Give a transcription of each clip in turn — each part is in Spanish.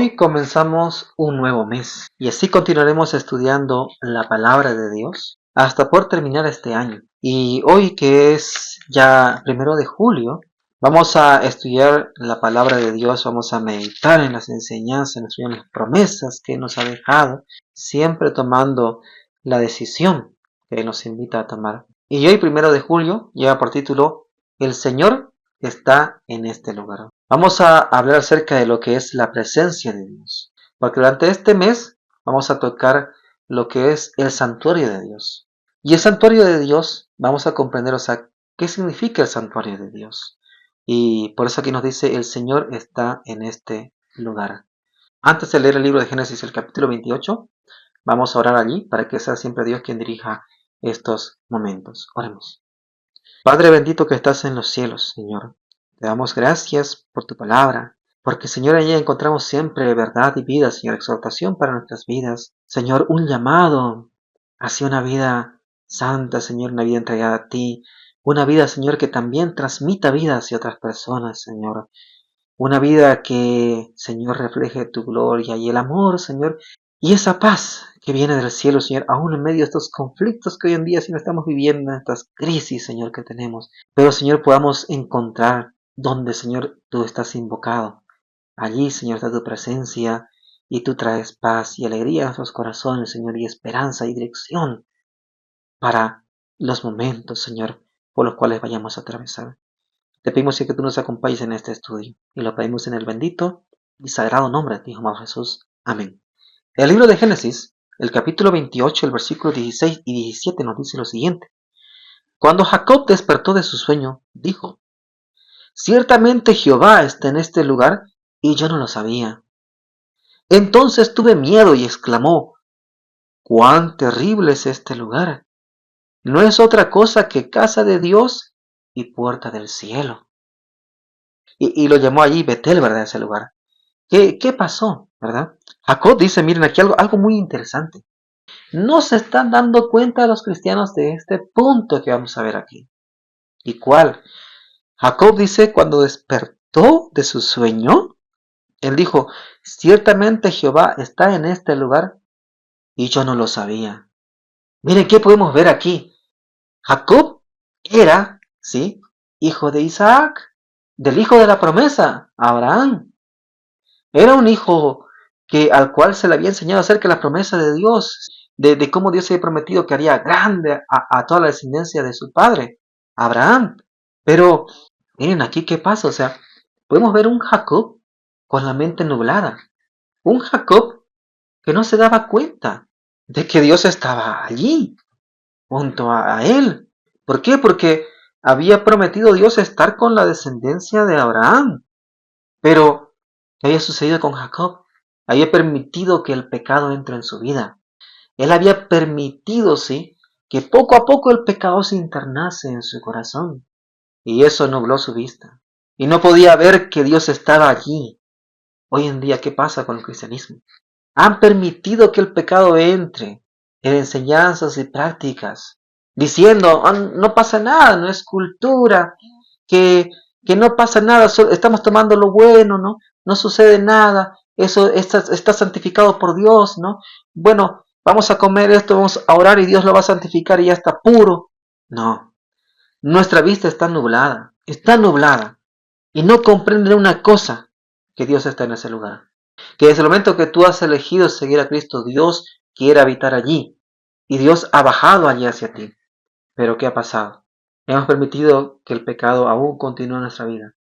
Hoy comenzamos un nuevo mes y así continuaremos estudiando la palabra de Dios hasta por terminar este año. Y hoy, que es ya 1 de julio, vamos a estudiar la palabra de Dios, vamos a meditar en las enseñanzas, en las promesas que nos ha dejado, siempre tomando la decisión que nos invita a tomar. Y hoy, 1 de julio, lleva por título El Señor está en este lugar. Vamos a hablar acerca de lo que es la presencia de Dios, porque durante este mes vamos a tocar lo que es el santuario de Dios. Y el santuario de Dios, vamos a comprender, qué significa el santuario de Dios. Y por eso aquí nos dice, el Señor está en este lugar. Antes de leer el libro de Génesis, el capítulo 28, vamos a orar allí para que sea siempre Dios quien dirija estos momentos. Oremos. Padre bendito que estás en los cielos, Señor, te damos gracias por tu palabra, porque, Señor, allí encontramos siempre verdad y vida, Señor, exhortación para nuestras vidas. Señor, un llamado hacia una vida santa, Señor, una vida entregada a ti, una vida, Señor, que también transmita vida hacia otras personas, Señor. Una vida que, Señor, refleje tu gloria y el amor, Señor, y esa paz que viene del cielo, Señor, aún en medio de estos conflictos que hoy en día, Señor, estamos viviendo, estas crisis, Señor, que tenemos. Pero, Señor, podamos encontrar donde, Señor, tú estás invocado. Allí, Señor, está tu presencia y tú traes paz y alegría a nuestros corazones, Señor, y esperanza y dirección para los momentos, Señor, por los cuales vayamos a atravesar. Te pedimos que tú nos acompañes en este estudio y lo pedimos en el bendito y sagrado nombre de tu Hijo amado Jesús. Amén. El libro de Génesis, el capítulo 28, el versículo 16 y 17 nos dice lo siguiente. Cuando Jacob despertó de su sueño, dijo, ciertamente Jehová está en este lugar y yo no lo sabía. Entonces tuve miedo y exclamó, cuán terrible es este lugar. No es otra cosa que casa de Dios y puerta del cielo. Y lo llamó allí Betel, ¿verdad? Ese lugar. ¿Qué pasó? ¿Verdad? Jacob dice, miren aquí algo muy interesante. No se están dando cuenta los cristianos de este punto que vamos a ver aquí. ¿Y cuál? Jacob dice, cuando despertó de su sueño, él dijo, ciertamente Jehová está en este lugar y yo no lo sabía. Miren, ¿qué podemos ver aquí? Jacob era, ¿sí?, hijo de Isaac, del hijo de la promesa, Abraham. Era un hijo al cual se le había enseñado acerca de la promesa de Dios, de cómo Dios había prometido que haría grande a toda la descendencia de su padre, Abraham. Pero miren aquí qué pasa, podemos ver un Jacob con la mente nublada, un Jacob que no se daba cuenta de que Dios estaba allí, junto a él. ¿Por qué? Porque había prometido Dios estar con la descendencia de Abraham. Pero, ¿qué había sucedido con Jacob? Había permitido que el pecado entre en su vida. Él había permitido, sí, que poco a poco el pecado se internase en su corazón. Y eso nubló su vista. Y no podía ver que Dios estaba allí. Hoy en día, ¿qué pasa con el cristianismo? Han permitido que el pecado entre en enseñanzas y prácticas, diciendo, no pasa nada, no es cultura, que no pasa nada, estamos tomando lo bueno, ¿no? No sucede nada, eso está santificado por Dios, ¿no? Bueno, vamos a comer esto, vamos a orar y Dios lo va a santificar y ya está puro. No, nuestra vista está nublada y no comprende una cosa, que Dios está en ese lugar. Que desde el momento que tú has elegido seguir a Cristo, Dios quiere habitar allí y Dios ha bajado allí hacia ti. Pero ¿qué ha pasado? Hemos permitido que el pecado aún continúe en nuestra vida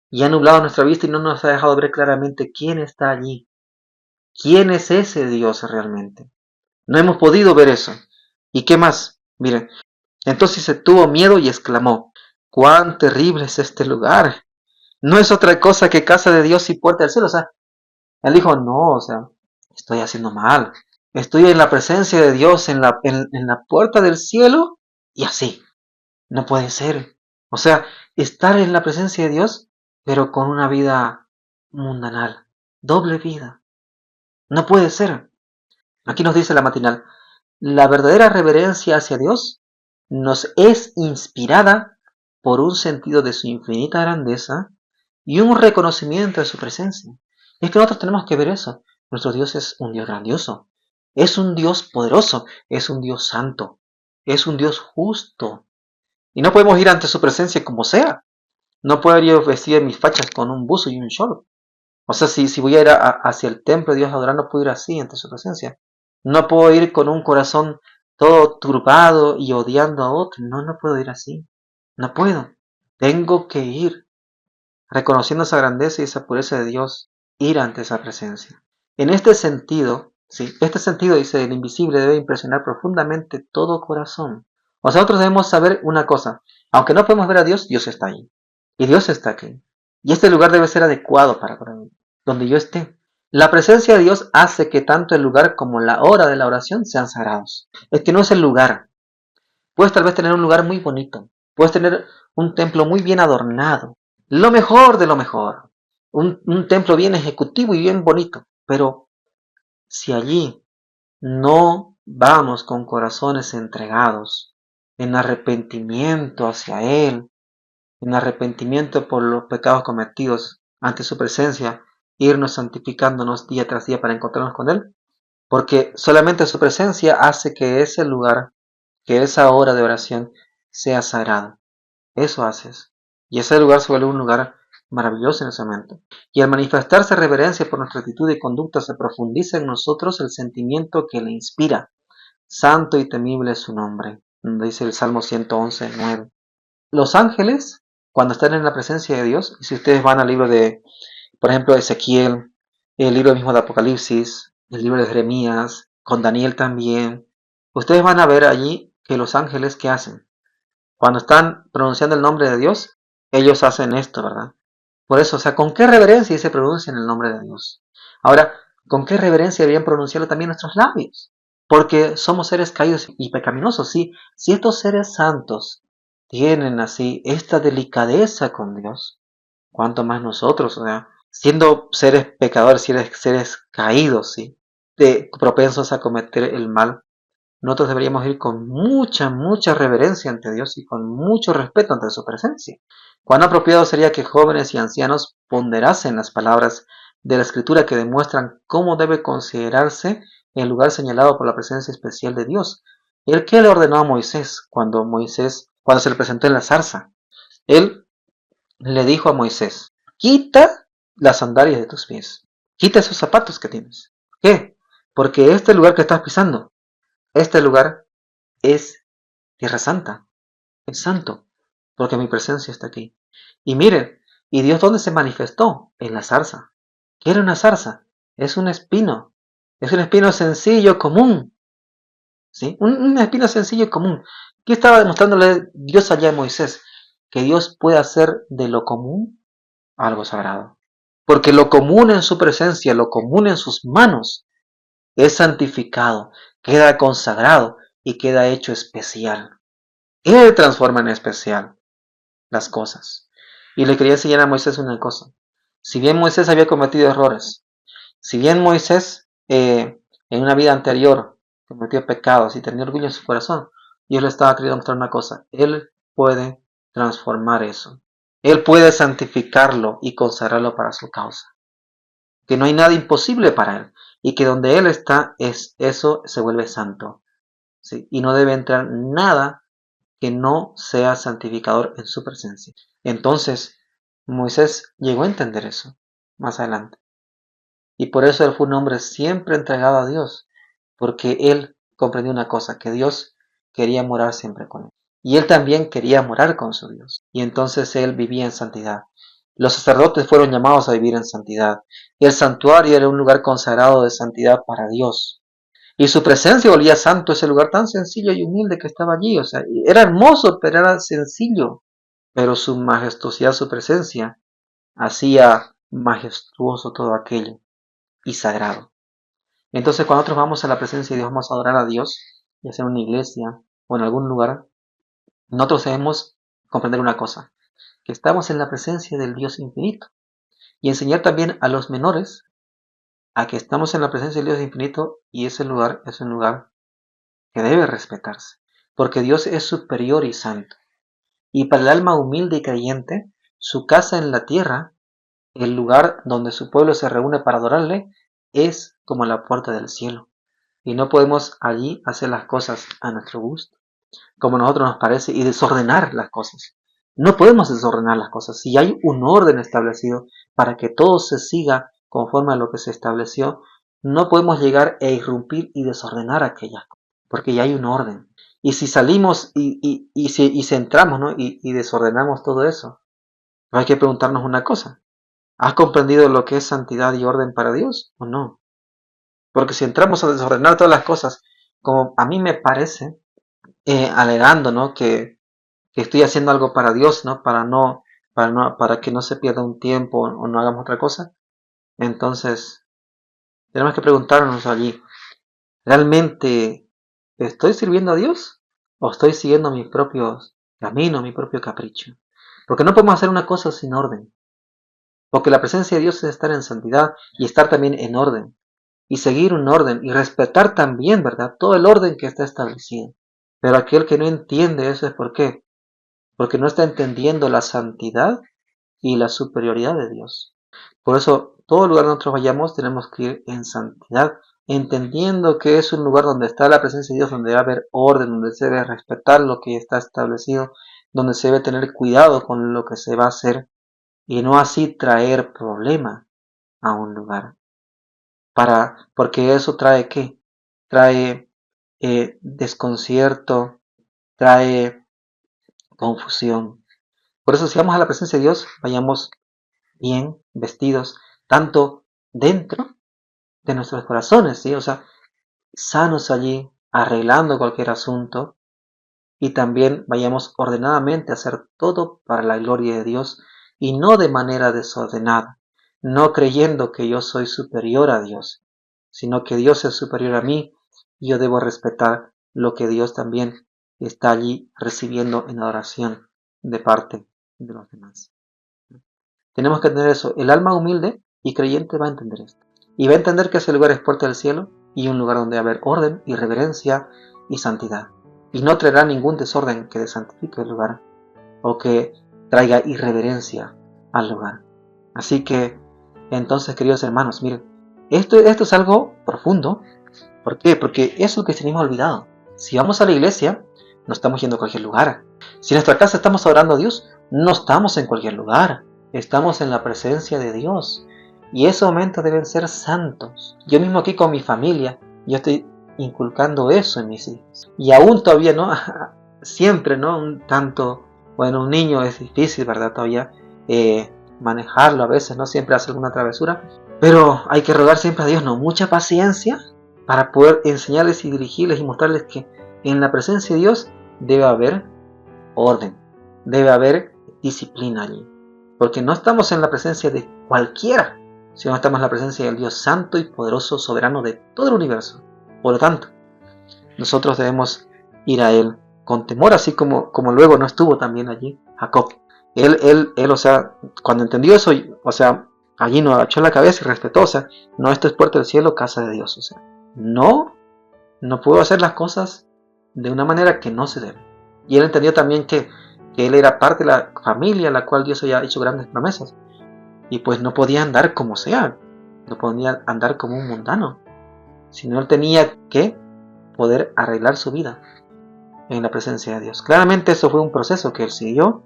y ha nublado nuestra vista y no nos ha dejado ver claramente quién está allí, quién es ese Dios realmente. No hemos podido ver eso. ¿Y qué más? Miren, entonces se tuvo miedo y exclamó, cuán terrible es este lugar. No es otra cosa que casa de Dios y puerta del cielo. Él dijo, no, estoy haciendo mal. Estoy en la presencia de Dios, en la puerta del cielo, y así. No puede ser. Estar en la presencia de Dios, pero con una vida mundanal. Doble vida. No puede ser. Aquí nos dice la matinal, la verdadera reverencia hacia Dios nos es inspirada por un sentido de su infinita grandeza y un reconocimiento de su presencia. Y es que nosotros tenemos que ver eso. Nuestro Dios es un Dios grandioso, es un Dios poderoso, es un Dios santo, es un Dios justo. Y no podemos ir ante su presencia como sea. No puedo ir vestido de mis fachas con un buzo y un short. O sea, si voy a ir hacia el templo de Dios a adorar, no puedo ir así ante su presencia. No puedo ir con un corazón todo turbado y odiando a otro. No, no puedo ir así. No puedo. Tengo que ir reconociendo esa grandeza y esa pureza de Dios, ir ante esa presencia. En este sentido, sí, este sentido, dice, el invisible debe impresionar profundamente todo corazón. O sea, nosotros debemos saber una cosa. Aunque no podemos ver a Dios, Dios está ahí. Y Dios está aquí. Y este lugar debe ser adecuado para mí, donde yo esté. La presencia de Dios hace que tanto el lugar como la hora de la oración sean sagrados. Es que no es el lugar. Puedes tal vez tener un lugar muy bonito. Puedes tener un templo muy bien adornado. Lo mejor de lo mejor. Un templo bien ejecutivo y bien bonito. Pero si allí no vamos con corazones entregados, en arrepentimiento hacia Él, en arrepentimiento por los pecados cometidos ante su presencia, irnos santificándonos día tras día para encontrarnos con Él, porque solamente su presencia hace que ese lugar, que esa hora de oración sea sagrado. Eso haces. Y ese lugar se vuelve un lugar maravilloso en ese momento. Y al manifestarse reverencia por nuestra actitud y conducta, se profundiza en nosotros el sentimiento que le inspira. Santo y temible es su nombre, dice el Salmo 111:9. Los ángeles, cuando están en la presencia de Dios, y si ustedes van al libro de, por ejemplo, de Ezequiel, el libro mismo de Apocalipsis, el libro de Jeremías, con Daniel también, ustedes van a ver allí que los ángeles, ¿qué hacen? Cuando están pronunciando el nombre de Dios, ellos hacen esto, ¿verdad? Por eso, o sea, ¿con qué reverencia se pronuncian el nombre de Dios? Ahora, ¿con qué reverencia deberían pronunciarlo también nuestros labios? Porque somos seres caídos y pecaminosos, ¿sí? Si estos seres santos tienen así esta delicadeza con Dios, ¿cuánto más nosotros? O sea, siendo seres pecadores, seres caídos, ¿sí? Propensos a cometer el mal, nosotros deberíamos ir con mucha reverencia ante Dios y con mucho respeto ante su presencia. Cuán apropiado sería que jóvenes y ancianos ponderasen las palabras de la Escritura que demuestran cómo debe considerarse el lugar señalado por la presencia especial de Dios. El que le ordenó a Moisés cuando se le presentó en la zarza. Él le dijo a Moisés: quita las sandalias de tus pies, quita esos zapatos que tienes. ¿Qué? Porque este lugar que estás pisando, este lugar es tierra santa, es santo, porque mi presencia está aquí. Y miren, ¿y Dios dónde se manifestó? En la zarza. ¿Qué era una zarza? Es un espino sencillo, común, ¿sí? Un espino sencillo y común. ¿Qué estaba demostrándole Dios allá a Moisés? Que Dios puede hacer de lo común algo sagrado. Porque lo común en su presencia, lo común en sus manos, es santificado, queda consagrado y queda hecho especial. Él transforma en especial las cosas. Y le quería enseñar a Moisés una cosa. Si bien Moisés había cometido errores, si bien Moisés en una vida anterior cometió pecados y tenía orgullo en su corazón, Dios le estaba queriendo mostrar una cosa. Él puede transformar eso. Él puede santificarlo y consagrarlo para su causa. Que no hay nada imposible para Él. Y que donde Él está, eso se vuelve santo. ¿Sí? Y no debe entrar nada que no sea santificador en su presencia. Entonces, Moisés llegó a entender eso más adelante. Y por eso él fue un hombre siempre entregado a Dios, porque él comprendió una cosa, que Dios quería morar siempre con él. Y él también quería morar con su Dios. Y entonces él vivía en santidad. Los sacerdotes fueron llamados a vivir en santidad. Y el santuario era un lugar consagrado de santidad para Dios. Y su presencia volvía santo ese lugar tan sencillo y humilde que estaba allí. O sea, era hermoso, pero era sencillo. Pero su majestuosidad, su presencia, hacía majestuoso todo aquello y sagrado. Entonces, cuando nosotros vamos a la presencia de Dios, vamos a adorar a Dios, ya sea en una iglesia o en algún lugar, nosotros debemos comprender una cosa, que estamos en la presencia del Dios infinito. Y enseñar también a los menores a que estamos en la presencia del Dios infinito y ese lugar es un lugar que debe respetarse, porque Dios es superior y santo. Y para el alma humilde y creyente, su casa en la tierra el lugar donde su pueblo se reúne para adorarle es como la puerta del cielo. Y no podemos allí hacer las cosas a nuestro gusto, como a nosotros nos parece, y desordenar las cosas. No podemos desordenar las cosas. Si hay un orden establecido para que todo se siga conforme a lo que se estableció, no podemos llegar e irrumpir y desordenar aquellas cosas, porque ya hay un orden. Y si salimos si entramos, ¿no? y desordenamos todo eso, hay que preguntarnos una cosa. ¿Has comprendido lo que es santidad y orden para Dios o no? Porque si entramos a desordenar todas las cosas, como a mí me parece, alegando, ¿no? que estoy haciendo algo para Dios, ¿no? Para que no se pierda un tiempo o no hagamos otra cosa, entonces tenemos que preguntarnos allí, ¿realmente estoy sirviendo a Dios o estoy siguiendo mis propios caminos, mi propio capricho? Porque no podemos hacer una cosa sin orden. Porque la presencia de Dios es estar en santidad y estar también en orden. Y seguir un orden y respetar también, ¿verdad? Todo el orden que está establecido. Pero aquel que no entiende eso es ¿por qué? Porque no está entendiendo la santidad y la superioridad de Dios. Por eso, todo lugar donde nosotros vayamos tenemos que ir en santidad, entendiendo que es un lugar donde está la presencia de Dios, donde va a haber orden, donde se debe respetar lo que está establecido, donde se debe tener cuidado con lo que se va a hacer y no así traer problema a un lugar. Porque eso trae ¿qué? Trae desconcierto, trae confusión. Por eso si vamos a la presencia de Dios, vayamos bien vestidos, tanto dentro de nuestros corazones, ¿sí? O sea, sanos allí, arreglando cualquier asunto, y también vayamos ordenadamente a hacer todo para la gloria de Dios y no de manera desordenada, no creyendo que yo soy superior a Dios, sino que Dios es superior a mí y yo debo respetar lo que Dios también está allí recibiendo en adoración de parte de los demás. Tenemos que tener eso. El alma humilde y creyente va a entender esto. Y va a entender que ese lugar es puerta del cielo y un lugar donde va a haber orden y reverencia y santidad. Y no traerá ningún desorden que desantifique el lugar o que traiga irreverencia al lugar. Así que, entonces, queridos hermanos, miren, esto es algo profundo. ¿Por qué? Porque es lo que tenemos olvidado. Si vamos a la iglesia, no estamos yendo a cualquier lugar. Si en nuestra casa estamos adorando a Dios, no estamos en cualquier lugar. Estamos en la presencia de Dios. Y esos momentos deben ser santos. Yo mismo aquí con mi familia, yo estoy inculcando eso en mis hijos. Y aún todavía, ¿no? Siempre, ¿no? Un tanto, bueno, un niño es difícil, ¿verdad? Todavía manejarlo a veces, ¿no? Siempre hace alguna travesura. Pero hay que rogar siempre a Dios, ¿no? Mucha paciencia para poder enseñarles y dirigirles y mostrarles que en la presencia de Dios debe haber orden, debe haber disciplina allí. Porque no estamos en la presencia de cualquiera, sino estamos en la presencia del Dios santo y poderoso, soberano de todo el universo. Por lo tanto, nosotros debemos ir a Él con temor, así como luego no estuvo también allí Jacob. Él, o sea, cuando entendió eso, o sea, allí no agachó la cabeza y respetó, o sea, no, esto es puerta del cielo, casa de Dios, o sea, no puedo hacer las cosas de una manera que no se debe. Y él entendió también que él era parte de la familia a la cual Dios había hecho grandes promesas. Y pues no podía andar como sea, no podía andar como un mundano, sino él tenía que poder arreglar su vida en la presencia de Dios. Claramente eso fue un proceso que él siguió,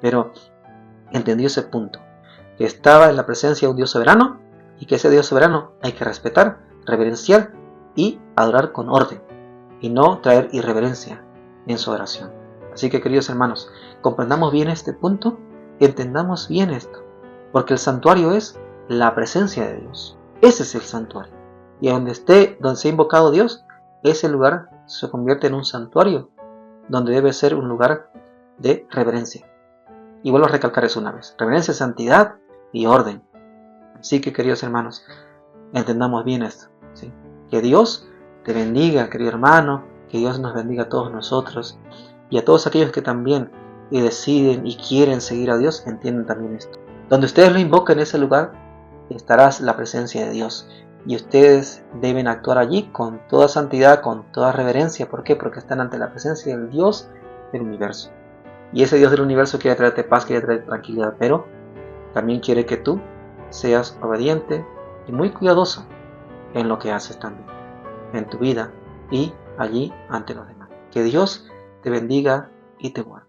pero entendió ese punto, que estaba en la presencia de un Dios soberano y que ese Dios soberano hay que respetar, reverenciar y adorar con orden y no traer irreverencia en su adoración. Así que, queridos hermanos, comprendamos bien este punto, entendamos bien esto, porque el santuario es la presencia de Dios. Ese es el santuario. Y donde se ha invocado Dios, ese lugar se convierte en un santuario, donde debe ser un lugar de reverencia. Y vuelvo a recalcar eso una vez: reverencia, santidad y orden. Así que, queridos hermanos, entendamos bien esto, ¿sí? Que Dios te bendiga, querido hermano, que Dios nos bendiga a todos nosotros y a todos aquellos que también deciden y quieren seguir a Dios, entienden también esto. Donde ustedes lo invoquen, en ese lugar estará la presencia de Dios y ustedes deben actuar allí con toda santidad, con toda reverencia. ¿Por qué? Porque están ante la presencia del Dios del universo. Y ese Dios del universo quiere traerte paz, quiere traerte tranquilidad, pero también quiere que tú seas obediente y muy cuidadoso en lo que haces también, en tu vida y allí ante los demás. Que Dios te bendiga y te guarde.